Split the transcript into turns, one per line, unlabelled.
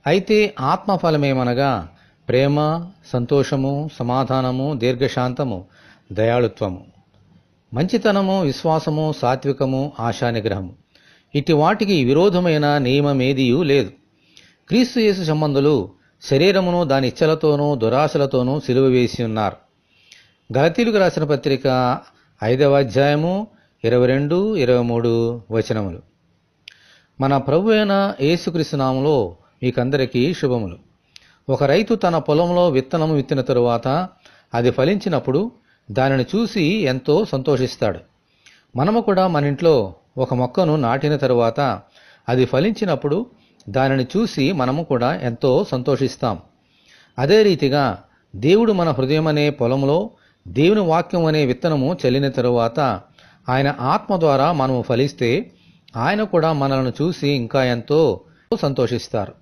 అయితే ఆత్మఫలమేమనగా ప్రేమ, సంతోషము, సమాధానము, దీర్ఘశాంతము, దయాళుత్వము, మంచితనము, విశ్వాసము, సాత్వికము, ఆశానిగ్రహము. ఇటు వాటికి విరోధమైన నియమమేదియూ లేదు. క్రీస్తు యేసు సంబంధులు శరీరమును దాని ఇచ్చలతోనూ దురాశలతోనూ సిలువ వేసి ఉన్నారు. గలతీయులకు రాసిన పత్రిక 5వ అధ్యాయము 22, 23 వచనములు. మన ప్రభు అయిన యేసుక్రీస్తు నామములో మీకందరికీ శుభములు. ఒక రైతు తన పొలంలో విత్తనము విత్తిన తరువాత అది ఫలించినప్పుడు దానిని చూసి ఎంతో సంతోషిస్తాడు. మనము కూడా మన ఇంట్లో ఒక మొక్కను నాటిన తరువాత అది ఫలించినప్పుడు దానిని చూసి మనము కూడా ఎంతో సంతోషిస్తాం. అదే రీతిగా దేవుడు మన హృదయమనే పొలంలో దేవుని వాక్యం అనే విత్తనము చల్లిన తరువాత ఆయన ఆత్మ ద్వారా మనము ఫలిస్తే ఆయన కూడా మనలను చూసి ఇంకా ఎంతో సంతోషిస్తారు.